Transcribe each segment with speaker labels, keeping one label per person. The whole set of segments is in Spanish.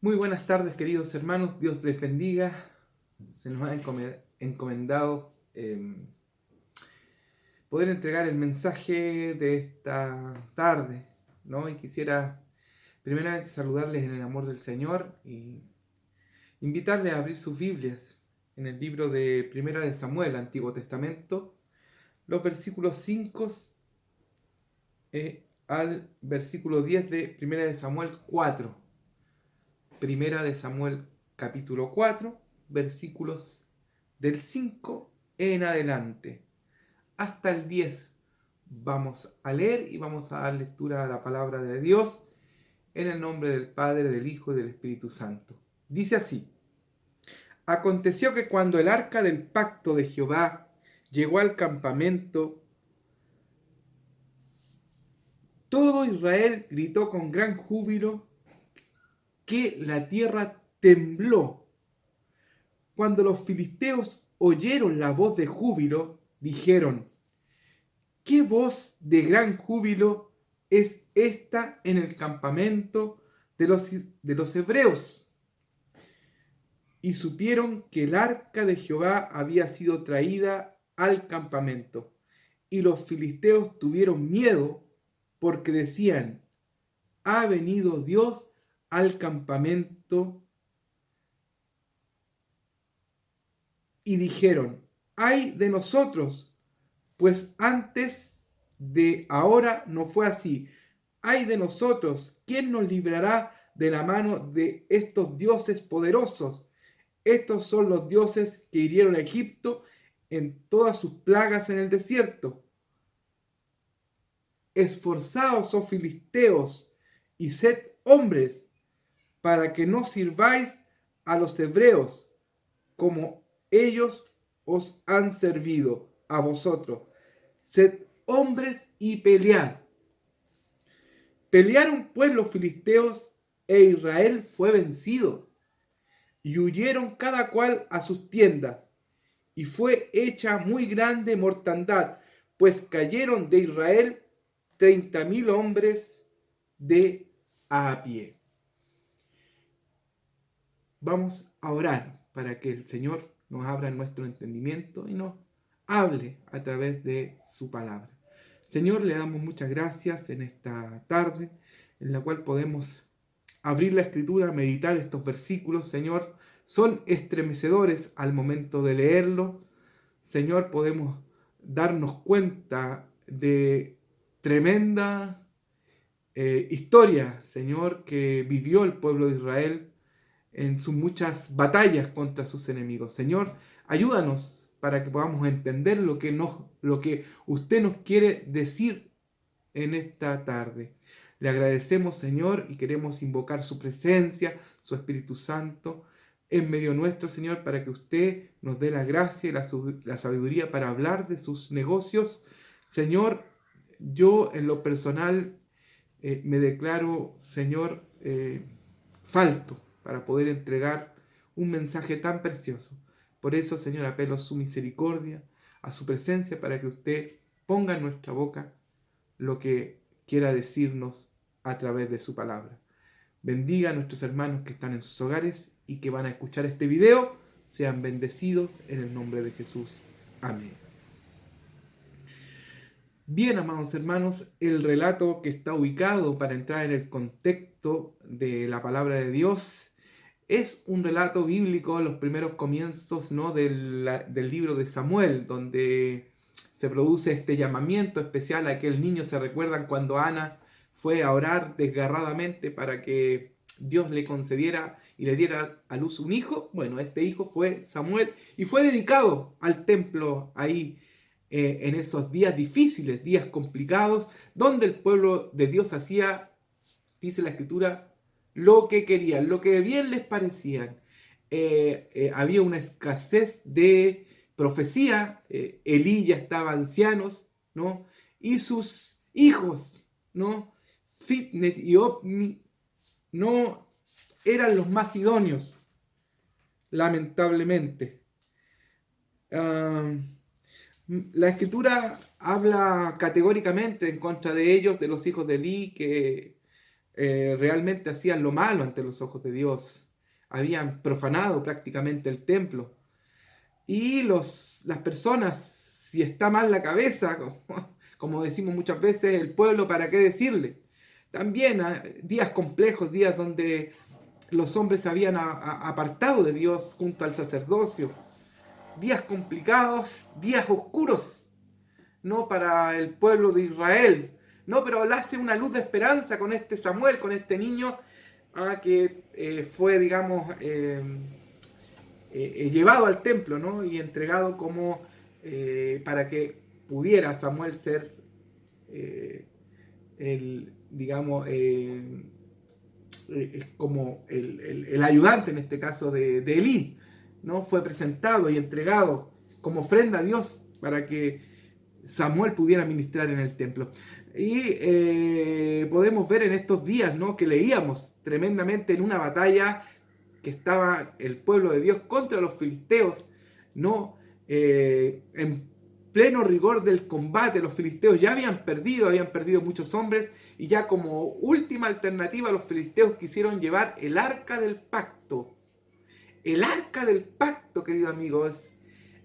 Speaker 1: Muy buenas tardes, queridos hermanos. Dios les bendiga. Se nos ha encomendado poder entregar el mensaje de esta tarde, ¿no? Y quisiera primeramente saludarles en el amor del Señor y invitarles a abrir sus Biblias en el libro de Primera de Samuel, Antiguo Testamento, los versículos 5 al versículo 10 de Primera de Samuel 4. Primera de Samuel capítulo 4, versículos del 5 en adelante. Hasta el 10 vamos a leer y vamos a dar lectura a la palabra de Dios en el nombre del Padre, del Hijo y del Espíritu Santo. Dice así: Aconteció que cuando el arca del pacto de Jehová llegó al campamento, todo Israel gritó con gran júbilo que la tierra tembló. Cuando los filisteos oyeron la voz de júbilo, dijeron: ¿qué voz de gran júbilo es esta en el campamento de los hebreos? Y supieron que el arca de Jehová había sido traída al campamento. Y los filisteos tuvieron miedo porque decían: ha venido Dios al campamento. Y dijeron: ay de nosotros, pues antes de ahora no fue así. Ay de nosotros, ¿quién nos librará de la mano de estos dioses poderosos? Estos son los dioses que hirieron a Egipto en todas sus plagas en el desierto. Esforzaos, oh filisteos, y sed hombres, para que no sirváis a los hebreos como ellos os han servido a vosotros. Sed hombres y pelead. Pelearon pues los filisteos, e Israel fue vencido, y huyeron cada cual a sus tiendas, y fue hecha muy grande mortandad, pues cayeron de Israel 30,000 hombres de a pie. Vamos a orar para que el Señor nos abra nuestro entendimiento y nos hable a través de su palabra. Señor, le damos muchas gracias en esta tarde, en la cual podemos abrir la escritura, meditar estos versículos. Señor, son estremecedores al momento de leerlos. Señor, podemos darnos cuenta de tremenda historia, Señor, que vivió el pueblo de Israel en sus muchas batallas contra sus enemigos. Señor, ayúdanos para que podamos entender lo que usted nos quiere decir en esta tarde. Le agradecemos, Señor, y queremos invocar su presencia, su Espíritu Santo, en medio nuestro, Señor, para que usted nos dé la gracia y la sabiduría para hablar de sus negocios. Señor, yo en lo personal me declaro, Señor, falto para poder entregar un mensaje tan precioso. Por eso, Señor, apelo a su misericordia, a su presencia, para que usted ponga en nuestra boca lo que quiera decirnos a través de su palabra. Bendiga a nuestros hermanos que están en sus hogares y que van a escuchar este video. Sean bendecidos en el nombre de Jesús. Amén. Bien, amados hermanos, el relato que está ubicado para entrar en el contexto de la palabra de Dios es un relato bíblico, los primeros comienzos, ¿no?, del libro de Samuel, donde se produce este llamamiento especial a aquel niño. ¿Se recuerdan cuando Ana fue a orar desgarradamente para que Dios le concediera y le diera a luz un hijo? Bueno, este hijo fue Samuel y fue dedicado al templo ahí en esos días difíciles, días complicados, donde el pueblo de Dios hacía, dice la Escritura, lo que querían, lo que bien les parecían. Había una escasez de profecía. Elí ya estaba ancianos, ¿no? Y sus hijos, ¿no? Fitnet y Opni no eran los más idóneos, lamentablemente. La Escritura habla categóricamente en contra de ellos, de los hijos de Elí, que realmente hacían lo malo ante los ojos de Dios. Habían profanado prácticamente el templo. Y las personas, si está mal la cabeza, como decimos muchas veces, el pueblo, ¿para qué decirle? También días complejos, días donde los hombres se habían apartado de Dios junto al sacerdocio. Días complicados, días oscuros, no para el pueblo de Israel. No, pero hace una luz de esperanza con este Samuel, con este niño que fue, digamos, llevado al templo, ¿no? Y entregado como para que pudiera Samuel ser como el ayudante en este caso de Elí, ¿no? Fue presentado y entregado como ofrenda a Dios para que Samuel pudiera ministrar en el templo. Y podemos ver en estos días, ¿no? Que leíamos tremendamente en una batalla que estaba el pueblo de Dios contra los filisteos, ¿no? En pleno rigor del combate, los filisteos ya habían perdido muchos hombres, y ya como última alternativa los filisteos quisieron llevar el arca del pacto. El arca del pacto, queridos amigos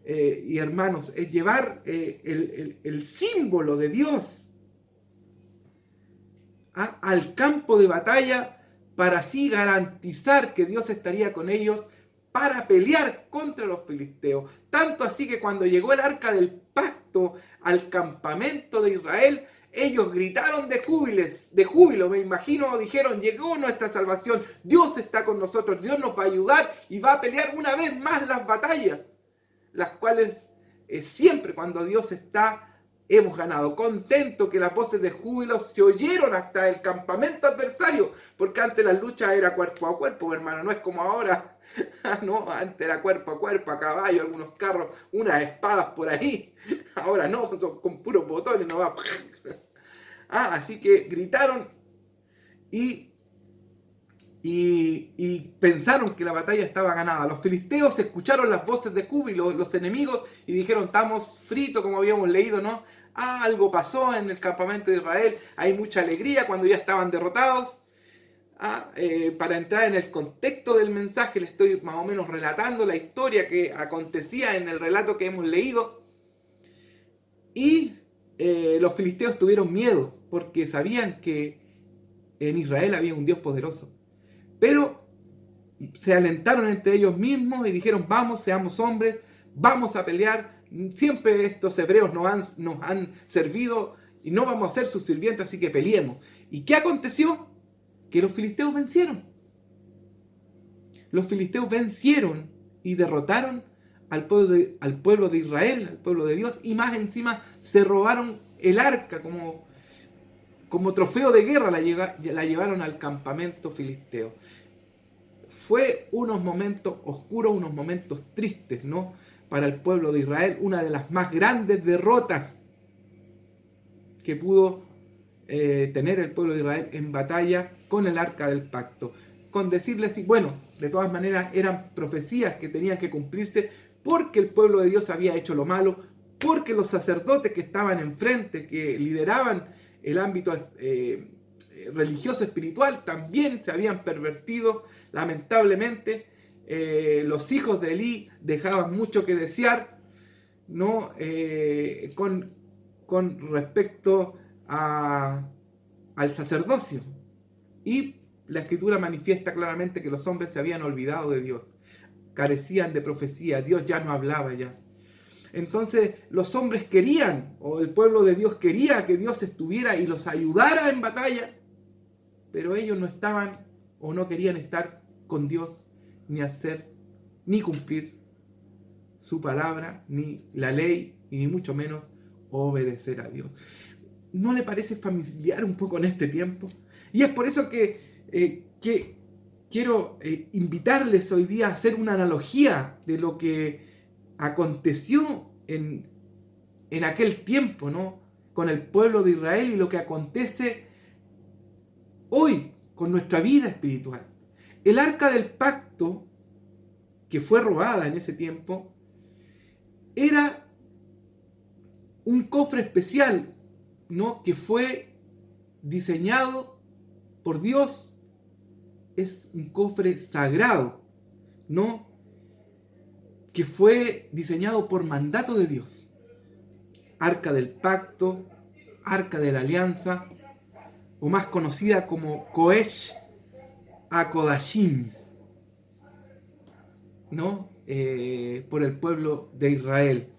Speaker 1: y hermanos, es llevar el símbolo de Dios al campo de batalla, para así garantizar que Dios estaría con ellos para pelear contra los filisteos. Tanto así que cuando llegó el arca del pacto al campamento de Israel, ellos gritaron de júbilo, me imagino, dijeron: llegó nuestra salvación, Dios está con nosotros, Dios nos va a ayudar y va a pelear una vez más las batallas, las cuales siempre cuando Dios está, hemos ganado. Contento que las voces de júbilo se oyeron hasta el campamento adversario, porque antes las luchas era cuerpo a cuerpo, hermano, no es como ahora, no, antes era cuerpo a cuerpo, a caballo, algunos carros, unas espadas por ahí, ahora no, son con puros botones, no va. Así que gritaron y pensaron que la batalla estaba ganada. Los filisteos escucharon las voces de júbilo, los enemigos, y dijeron: estamos fritos, como habíamos leído, ¿no? Algo pasó en el campamento de Israel, hay mucha alegría cuando ya estaban derrotados. Para entrar en el contexto del mensaje, le estoy más o menos relatando la historia que acontecía en el relato que hemos leído. Y los filisteos tuvieron miedo, porque sabían que en Israel había un Dios poderoso. Pero se alentaron entre ellos mismos y dijeron: vamos, seamos hombres, vamos a pelear. Siempre estos hebreos nos han servido y no vamos a ser sus sirvientes, así que peleemos. ¿Y qué aconteció? Que los filisteos vencieron. Los filisteos vencieron y derrotaron al pueblo de Israel, al pueblo de Dios, y más encima se robaron el arca como trofeo de guerra, la llevaron al campamento filisteo. Fue unos momentos oscuros, unos momentos tristes, ¿no? Para el pueblo de Israel, una de las más grandes derrotas que pudo tener el pueblo de Israel en batalla con el arca del pacto. Con decirles, bueno, de todas maneras eran profecías que tenían que cumplirse, porque el pueblo de Dios había hecho lo malo, porque los sacerdotes que estaban enfrente, que lideraban el ámbito religioso espiritual, también se habían pervertido. Lamentablemente, los hijos de Elí dejaban mucho que desear, ¿no? Con respecto al sacerdocio. Y la Escritura manifiesta claramente que los hombres se habían olvidado de Dios, carecían de profecía, Dios ya no hablaba ya. Entonces los hombres querían, o el pueblo de Dios quería que Dios estuviera y los ayudara en batalla, pero ellos no estaban o no querían estar con Dios, ni hacer, ni cumplir su palabra, ni la ley, y ni mucho menos obedecer a Dios. ¿No le parece familiar un poco en este tiempo? Y es por eso que quiero invitarles hoy día a hacer una analogía de lo que aconteció en aquel tiempo, ¿no? Con el pueblo de Israel, y lo que acontece hoy con nuestra vida espiritual. El arca del pacto, que fue robada en ese tiempo, era un cofre especial, ¿no? Que fue diseñado por Dios, es un cofre sagrado, ¿no? Que fue diseñado por mandato de Dios. Arca del Pacto, Arca de la Alianza, o más conocida como Kodesh HaKodashim, ¿no? Por el pueblo de Israel.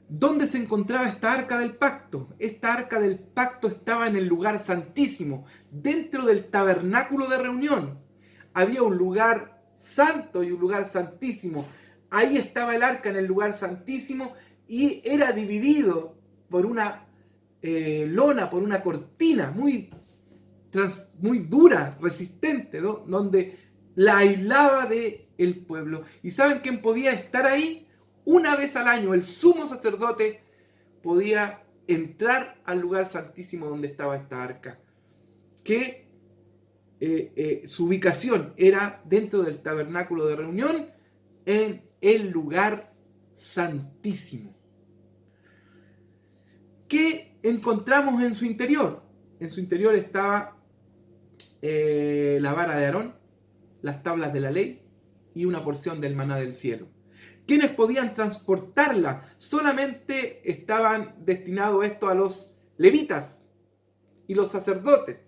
Speaker 1: ¿Dónde se encontraba esta Arca del Pacto? Esta Arca del Pacto estaba en el lugar santísimo, dentro del tabernáculo de reunión. Había un lugar santo y un lugar santísimo. Ahí estaba el arca en el lugar santísimo y era dividido por una lona, por una cortina muy dura, resistente, ¿no? Donde la aislaba del pueblo. ¿Y saben quién podía estar ahí? Una vez al año el sumo sacerdote podía entrar al lugar santísimo donde estaba esta arca, que su ubicación era dentro del tabernáculo de reunión, en el lugar santísimo. ¿Qué encontramos en su interior? En su interior estaba la vara de Aarón, las tablas de la ley y una porción del maná del cielo. ¿Quiénes podían transportarla? Solamente estaban destinados esto a los levitas y los sacerdotes.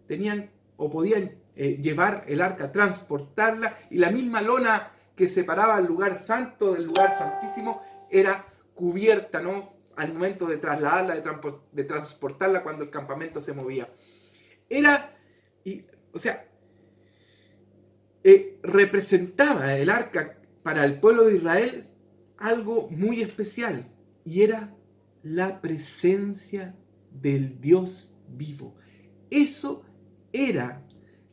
Speaker 1: Tenían o podían llevar el arca, transportarla, y la misma lona que separaba el lugar santo del lugar santísimo era cubierta, ¿no? Al momento de trasladarla, de transportarla cuando el campamento se movía. Representaba el arca para el pueblo de Israel algo muy especial, y era la presencia del Dios vivo. Eso era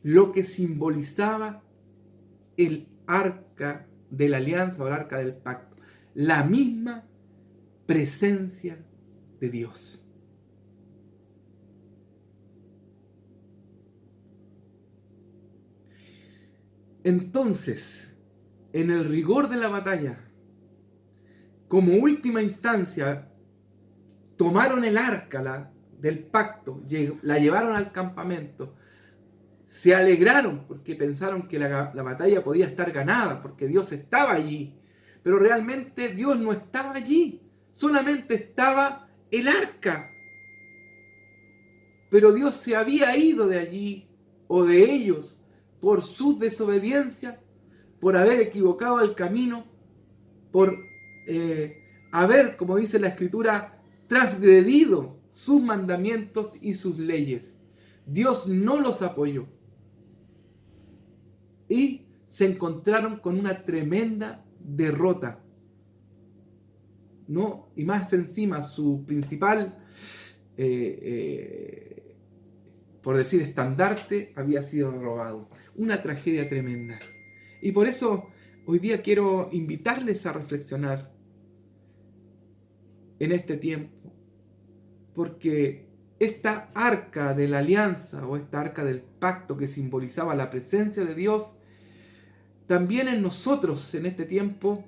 Speaker 1: lo que simbolizaba el arca de la alianza o el arca del pacto, la misma presencia de Dios. Entonces, en el rigor de la batalla, como última instancia, tomaron el arca del pacto, la llevaron al campamento, se alegraron porque pensaron que la batalla podía estar ganada, porque Dios estaba allí. Pero realmente Dios no estaba allí, solamente estaba el arca. Pero Dios se había ido de allí o de ellos por su desobediencia, por haber equivocado el camino, por haber, como dice la Escritura, transgredido sus mandamientos y sus leyes. Dios no los apoyó. Y se encontraron con una tremenda derrota, ¿no? Y más encima, su principal, por decir, estandarte había sido robado. Una tragedia tremenda. Y por eso hoy día quiero invitarles a reflexionar en este tiempo, porque esta arca de la alianza o esta arca del pacto que simbolizaba la presencia de Dios, también en nosotros en este tiempo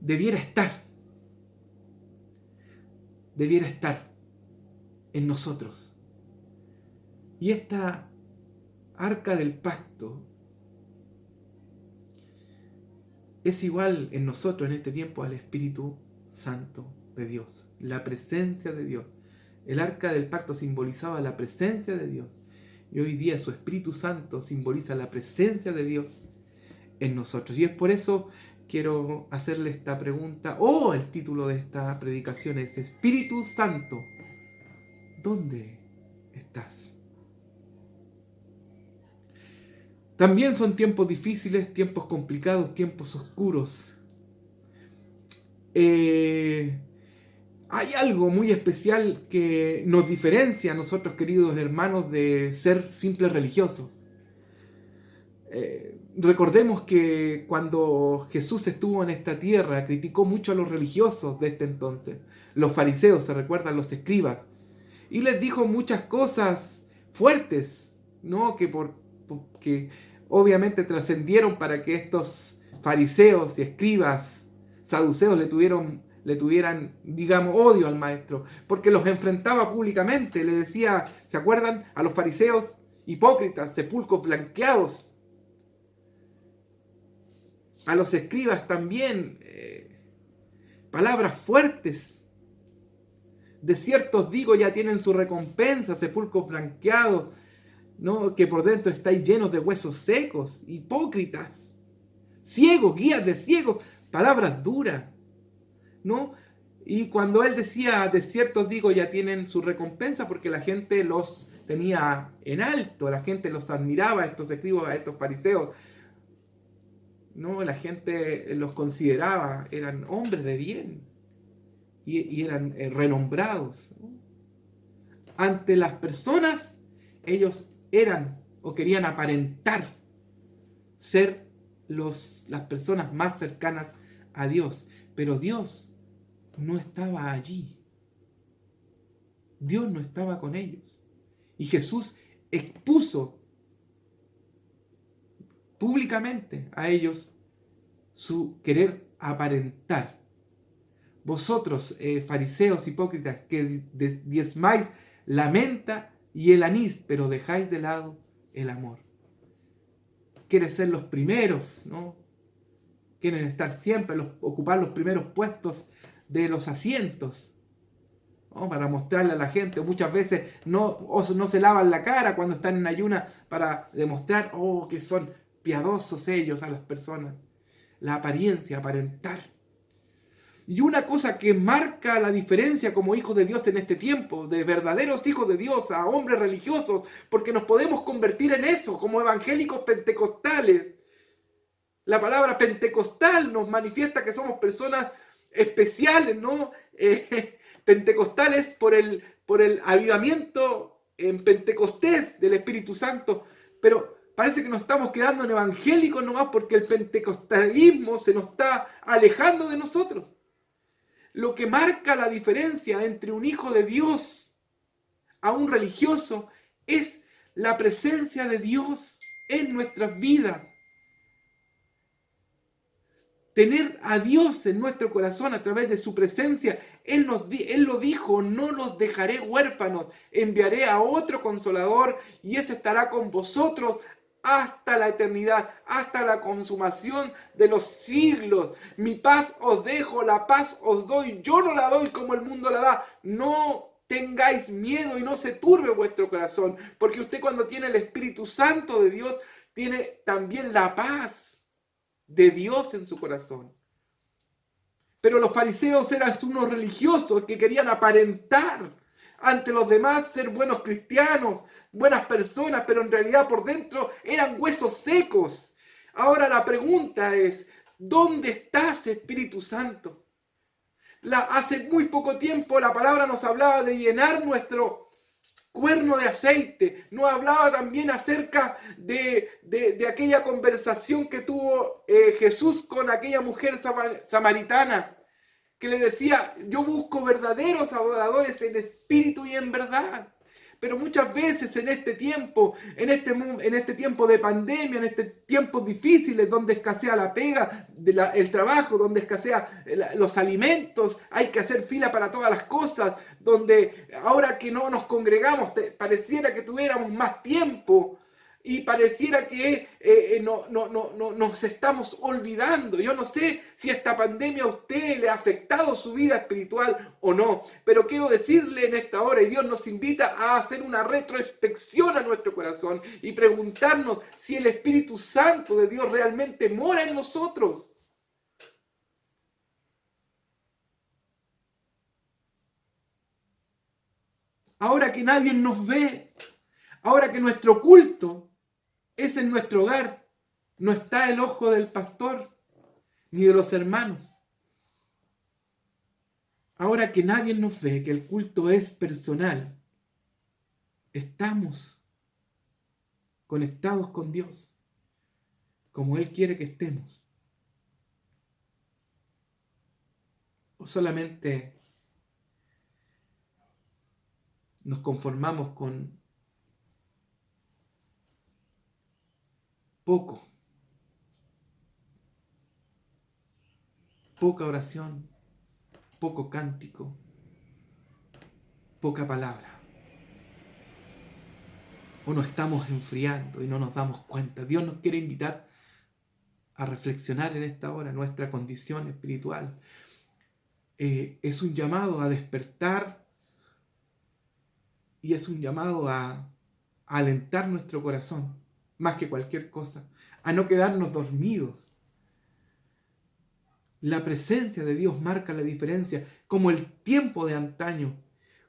Speaker 1: debiera estar en nosotros. Y esta arca del pacto es igual en nosotros en este tiempo al Espíritu Santo de Dios, la presencia de Dios. El arca del pacto simbolizaba la presencia de Dios, y hoy día su Espíritu Santo simboliza la presencia de Dios en nosotros. Y es por eso quiero hacerle esta pregunta, el título de esta predicación es: Espíritu Santo, ¿dónde estás? También son tiempos difíciles, tiempos complicados, tiempos oscuros. Hay algo muy especial que nos diferencia a nosotros, queridos hermanos, de ser simples religiosos. Recordemos que cuando Jesús estuvo en esta tierra, criticó mucho a los religiosos de este entonces. Los fariseos, se recuerdan, los escribas. Y les dijo muchas cosas fuertes, ¿no? Que obviamente trascendieron para que estos fariseos y escribas, saduceos, le tuvieran, digamos, odio al maestro, porque los enfrentaba públicamente. Le decía, ¿se acuerdan? A los fariseos hipócritas, sepulcros blanqueados. A los escribas también, palabras fuertes. De cierto os digo, ya tienen su recompensa, sepulcros blanqueados, ¿no? Que por dentro estáis llenos de huesos secos, hipócritas, ciegos, guías de ciegos, palabras duras, ¿no? Y cuando él decía, de cierto os digo, ya tienen su recompensa, porque la gente los tenía en alto, la gente los admiraba, a estos escribas, a estos fariseos, ¿no? La gente los consideraba, eran hombres de bien y eran renombrados, ¿no? Ante las personas, ellos eran o querían aparentar ser las personas más cercanas a Dios, pero Dios no estaba allí. Dios no estaba con ellos. Y Jesús expuso públicamente a ellos su querer aparentar. Vosotros, fariseos hipócritas, que diezmáis la menta y el anís, pero dejáis de lado el amor. Quieren ser los primeros, ¿no? Quieren estar siempre, ocupar los primeros puestos de los asientos, ¿no? Para mostrarle a la gente. Muchas veces no se lavan la cara cuando están en ayuna para demostrar, que son piadosos ellos a las personas. La apariencia, aparentar. Y una cosa que marca la diferencia como hijos de Dios en este tiempo, de verdaderos hijos de Dios a hombres religiosos, porque nos podemos convertir en eso, como evangélicos pentecostales. La palabra pentecostal nos manifiesta que somos personas especiales, ¿no? Pentecostales por el avivamiento en Pentecostés del Espíritu Santo, pero parece que nos estamos quedando en evangélicos nomás porque el pentecostalismo se nos está alejando de nosotros. Lo que marca la diferencia entre un hijo de Dios a un religioso es la presencia de Dios en nuestras vidas. Tener a Dios en nuestro corazón a través de su presencia. Él lo dijo, no los dejaré huérfanos, enviaré a otro consolador y ese estará con vosotros hasta la eternidad, hasta la consumación de los siglos. Mi paz os dejo, la paz os doy. Yo no la doy como el mundo la da. No tengáis miedo y no se turbe vuestro corazón, porque usted cuando tiene el Espíritu Santo de Dios, tiene también la paz de Dios en su corazón. Pero los fariseos eran unos religiosos que querían aparentar ante los demás ser buenos cristianos, buenas personas, pero en realidad por dentro eran huesos secos. Ahora la pregunta es, ¿dónde estás, Espíritu Santo? Hace muy poco tiempo la palabra nos hablaba de llenar nuestro cuerno de aceite. Nos hablaba también acerca de aquella conversación que tuvo Jesús con aquella mujer samaritana, que le decía, yo busco verdaderos adoradores en espíritu y en verdad. Pero muchas veces en este tiempo, en este tiempo de pandemia, en este tiempos difíciles donde escasea la pega, el trabajo, donde escasea los alimentos, hay que hacer fila para todas las cosas, donde ahora que no nos congregamos, pareciera que tuviéramos más tiempo y pareciera que nos estamos olvidando. Yo no sé si esta pandemia a usted le ha afectado su vida espiritual o no, pero quiero decirle en esta hora, y Dios nos invita a hacer una retroinspección a nuestro corazón y preguntarnos si el Espíritu Santo de Dios realmente mora en nosotros. Ahora que nadie nos ve, ahora que nuestro culto es en nuestro hogar, no está el ojo del pastor ni de los hermanos. Ahora que nadie nos ve, que el culto es personal, estamos conectados con Dios, como Él quiere que estemos. O solamente nos conformamos con poca oración, poco cántico, poca palabra. o nos estamos enfriando y no nos damos cuenta. Dios nos quiere invitar a reflexionar en esta hora nuestra condición espiritual. Es un llamado a despertar y es un llamado a alentar nuestro corazón, más que cualquier cosa, a no quedarnos dormidos. La presencia de Dios marca la diferencia, como el tiempo de antaño,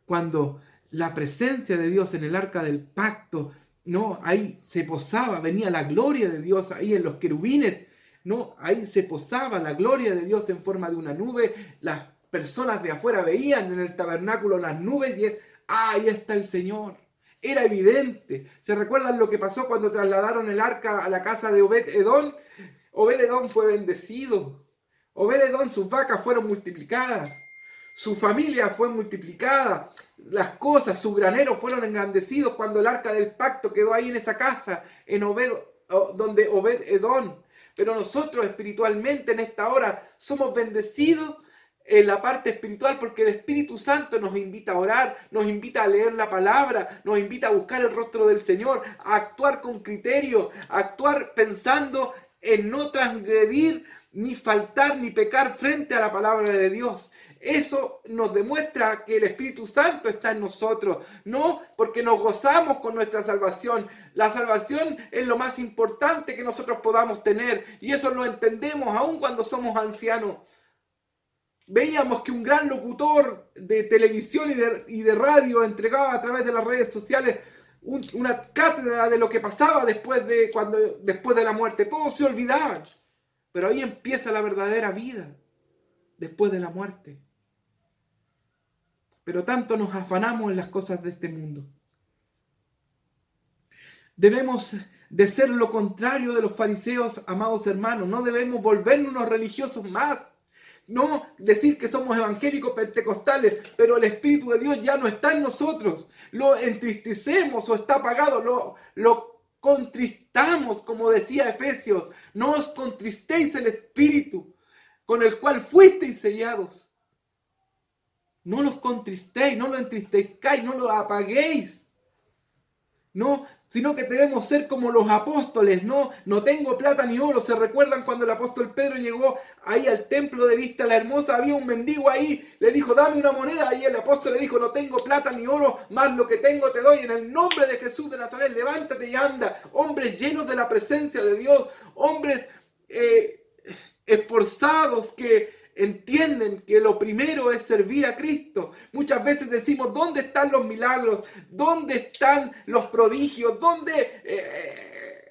Speaker 1: cuando la presencia de Dios en el arca del pacto, ¿no? Ahí se posaba, venía la gloria de Dios ahí en los querubines, ¿no? Ahí se posaba la gloria de Dios en forma de una nube. Las personas de afuera veían en el tabernáculo las nubes y ahí está el Señor. Era evidente. ¿Se recuerdan lo que pasó cuando trasladaron el arca a la casa de Obed-Edom? Obed-Edom fue bendecido. Obed-Edom, sus vacas fueron multiplicadas. Su familia fue multiplicada. Las cosas, sus graneros fueron engrandecidos cuando el arca del pacto quedó ahí en esa casa, donde Obed-Edom. Pero nosotros espiritualmente en esta hora somos bendecidos en la parte espiritual porque el Espíritu Santo nos invita a orar, nos invita a leer la palabra, nos invita a buscar el rostro del Señor, a actuar con criterio, a actuar pensando en no transgredir, ni faltar, ni pecar frente a la palabra de Dios. Eso nos demuestra que el Espíritu Santo está en nosotros, no porque nos gozamos con nuestra salvación. La salvación es lo más importante que nosotros podamos tener y eso lo entendemos aún cuando somos ancianos. Veíamos que un gran locutor de televisión y de radio entregaba a través de las redes sociales una cátedra de lo que pasaba después de la muerte. Todos se olvidaban, pero ahí empieza la verdadera vida después de la muerte. Pero tanto nos afanamos en las cosas de este mundo. Debemos de ser lo contrario de los fariseos, amados hermanos. No debemos volvernos unos religiosos más. No decir que somos evangélicos pentecostales, pero el Espíritu de Dios ya no está en nosotros. Lo entristecemos o está apagado, lo contristamos, como decía Efesios. No os contristéis el Espíritu con el cual fuisteis sellados. No los contristéis, no lo entristezcáis, no lo apaguéis. No, sino que debemos ser como los apóstoles, no tengo plata ni oro. ¿Se recuerdan cuando el apóstol Pedro llegó ahí al templo de Vista la Hermosa? Había un mendigo ahí, le dijo, dame una moneda, y el apóstol le dijo, no tengo plata ni oro, más lo que tengo te doy, en el nombre de Jesús de Nazaret, levántate y anda. Hombres llenos de la presencia de Dios, hombres esforzados que entienden que lo primero es servir a Cristo. Muchas veces decimos, ¿dónde están los milagros? ¿Dónde están los prodigios? ¿Dónde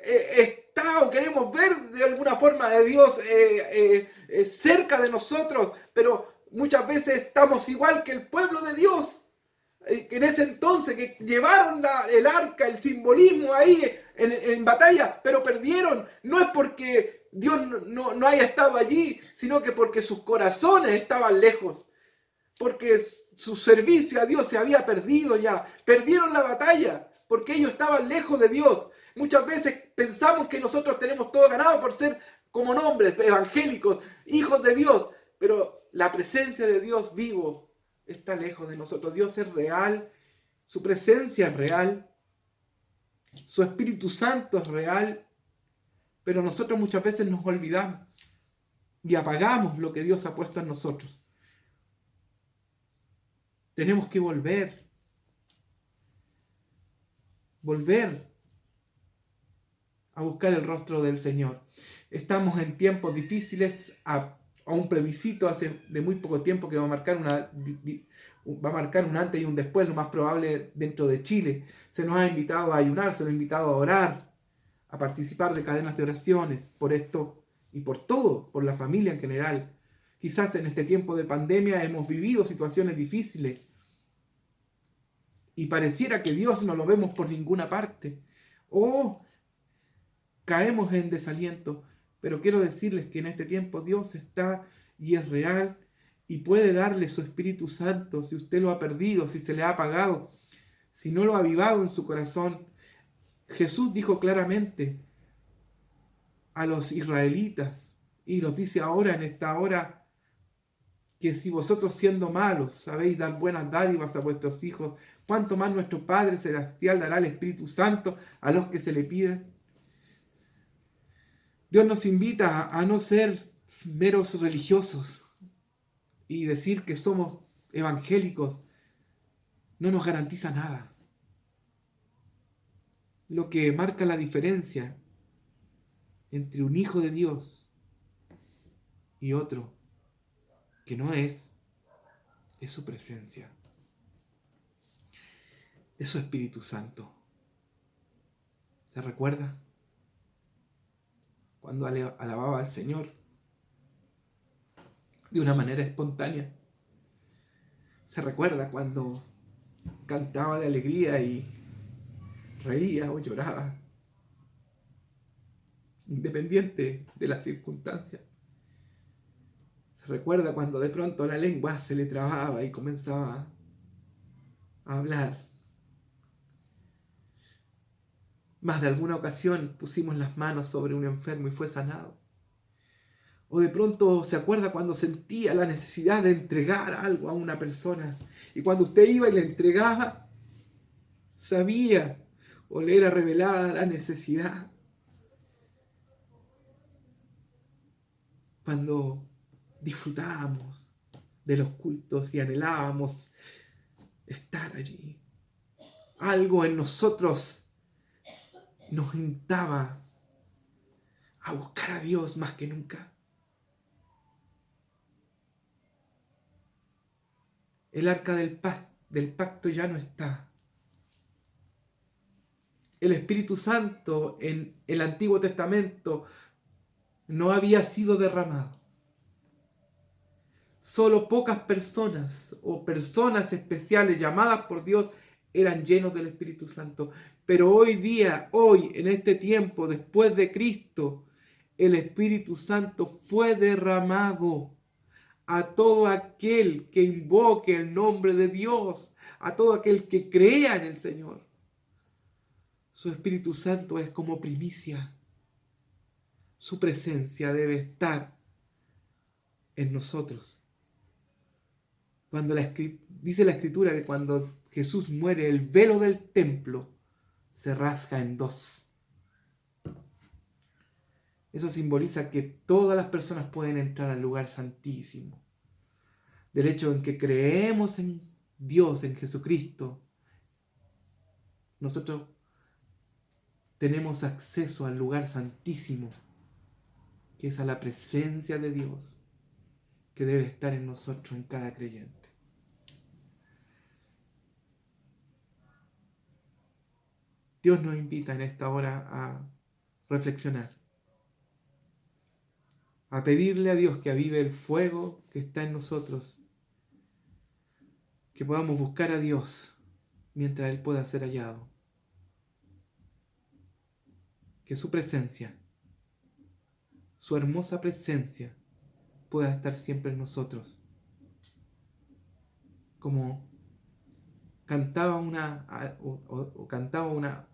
Speaker 1: está o queremos ver de alguna forma de Dios cerca de nosotros? Pero muchas veces estamos igual que el pueblo de Dios, que en ese entonces que llevaron el arca, el simbolismo ahí en batalla, pero perdieron. No es porque Dios no haya estado allí, sino que porque sus corazones estaban lejos, porque su servicio a Dios se había perdido ya. Perdieron la batalla porque ellos estaban lejos de Dios. Muchas veces pensamos que nosotros tenemos todo ganado por ser como nombres evangélicos, hijos de Dios, pero la presencia de Dios vivo está lejos de nosotros. Dios es real, su presencia es real, su Espíritu Santo es real, pero nosotros muchas veces nos olvidamos y apagamos lo que Dios ha puesto en nosotros. Tenemos que volver a buscar el rostro del Señor. Estamos en tiempos difíciles, a un plebiscito hace de muy poco tiempo que va a marcar un antes y un después, lo más probable dentro de Chile. Se nos ha invitado a ayunar, se nos ha invitado a orar, a participar de cadenas de oraciones por esto y por todo, por la familia en general. Quizás en este tiempo de pandemia hemos vivido situaciones difíciles y pareciera que Dios no lo vemos por ninguna parte. O caemos en desaliento, pero quiero decirles que en este tiempo Dios está y es real y puede darle su Espíritu Santo si usted lo ha perdido, si se le ha apagado, si no lo ha avivado en su corazón. Jesús dijo claramente a los israelitas y los dice ahora en esta hora que si vosotros siendo malos sabéis dar buenas dádivas a vuestros hijos, ¿Cuánto más nuestro Padre Celestial dará el Espíritu Santo a los que se le piden? Dios nos invita a no ser meros religiosos y decir que somos evangélicos no nos garantiza nada. Lo que marca la diferencia entre un hijo de Dios y otro que no es su presencia, es su Espíritu Santo. ¿Se recuerda? Cuando alababa al Señor de una manera espontánea. ¿Se recuerda cuando cantaba de alegría y reía o lloraba? Independiente de las circunstancias. ¿Se recuerda cuando de pronto la lengua se le trababa y comenzaba a hablar? Más de alguna ocasión pusimos las manos sobre un enfermo y fue sanado. O de pronto se acuerda cuando sentía la necesidad de entregar algo a una persona. Y cuando usted iba y le entregaba, sabía o le era revelada la necesidad. Cuando disfrutábamos de los cultos y anhelábamos estar allí. Algo en nosotros nos instaba a buscar a Dios más que nunca. El arca del pacto ya no está. El Espíritu Santo en el Antiguo Testamento no había sido derramado. Solo pocas personas o personas especiales llamadas por Dios eran llenos del Espíritu Santo. Pero hoy día, hoy, en este tiempo, después de Cristo, el Espíritu Santo fue derramado a todo aquel que invoque el nombre de Dios, a todo aquel que crea en el Señor. Su Espíritu Santo es como primicia. Su presencia debe estar en nosotros. Cuando dice la Escritura que cuando Jesús muere, el velo del templo se rasga en dos. Eso simboliza que todas las personas pueden entrar al lugar santísimo. Del hecho en que creemos en Dios, en Jesucristo, nosotros tenemos acceso al lugar santísimo, que es a la presencia de Dios, que debe estar en nosotros, en cada creyente. Dios nos invita en esta hora a reflexionar, a pedirle a Dios que avive el fuego que está en nosotros, que podamos buscar a Dios mientras Él pueda ser hallado, que su presencia, su hermosa presencia, pueda estar siempre en nosotros. Como cantaba una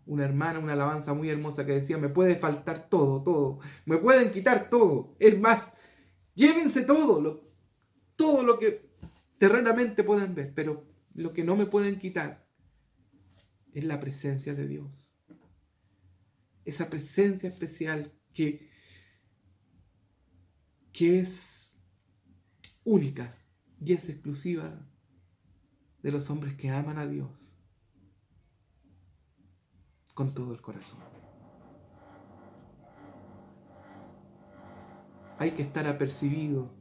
Speaker 1: hermana, una alabanza muy hermosa que decía: me puede faltar todo, me pueden quitar todo, es más, llévense todo lo que terrenamente puedan ver, pero lo que no me pueden quitar es la presencia de Dios. Esa presencia especial que es única y es exclusiva de los hombres que aman a Dios con todo el corazón. Hay que estar apercibido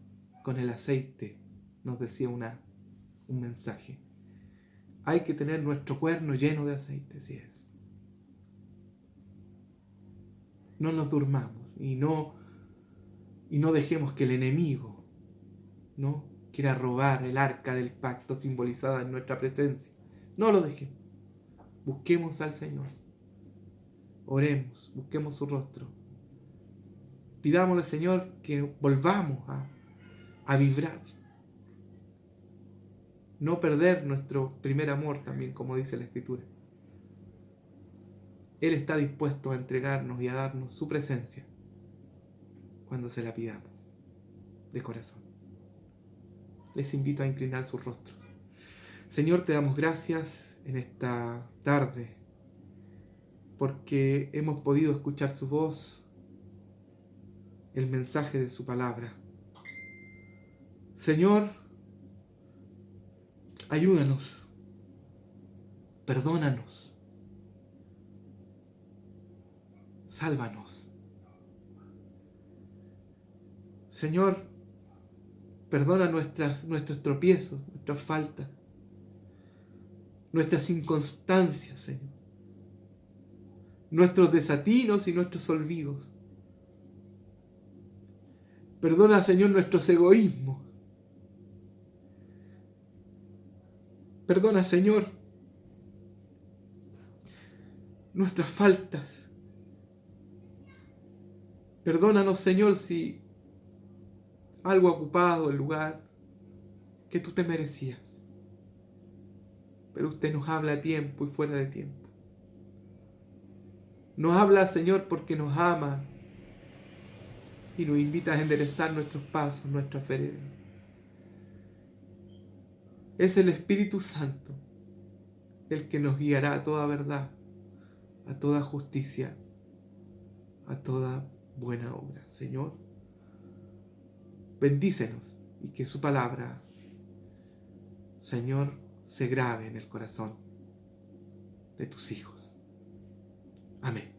Speaker 1: con el aceite, nos decía un mensaje. Hay que tener nuestro cuerno lleno de aceite, así es. No nos durmamos y no dejemos que el enemigo, ¿no?, quiera robar el arca del pacto simbolizada en nuestra presencia. No lo dejemos. Busquemos al Señor. Oremos, busquemos su rostro. Pidámosle al Señor que volvamos a vibrar. No perder nuestro primer amor también, como dice la Escritura. Él está dispuesto a entregarnos y a darnos su presencia cuando se la pidamos de corazón. Les invito a inclinar sus rostros. Señor, te damos gracias en esta tarde, porque hemos podido escuchar su voz, el mensaje de su palabra. Señor, ayúdanos, perdónanos, sálvanos. Señor, perdona nuestros tropiezos, nuestras faltas, nuestras inconstancias, Señor, nuestros desatinos y nuestros olvidos. Perdona, Señor, nuestros egoísmos. Perdona, Señor, nuestras faltas. Perdónanos, Señor, si algo ha ocupado el lugar que tú te merecías. Pero usted nos habla a tiempo y fuera de tiempo. Nos habla, Señor, porque nos ama y nos invita a enderezar nuestros pasos, nuestras veredas. Es el Espíritu Santo el que nos guiará a toda verdad, a toda justicia, a toda buena obra. Señor, bendícenos y que su palabra, Señor, se grabe en el corazón de tus hijos. Amén.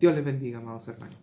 Speaker 1: Dios les bendiga, amados hermanos.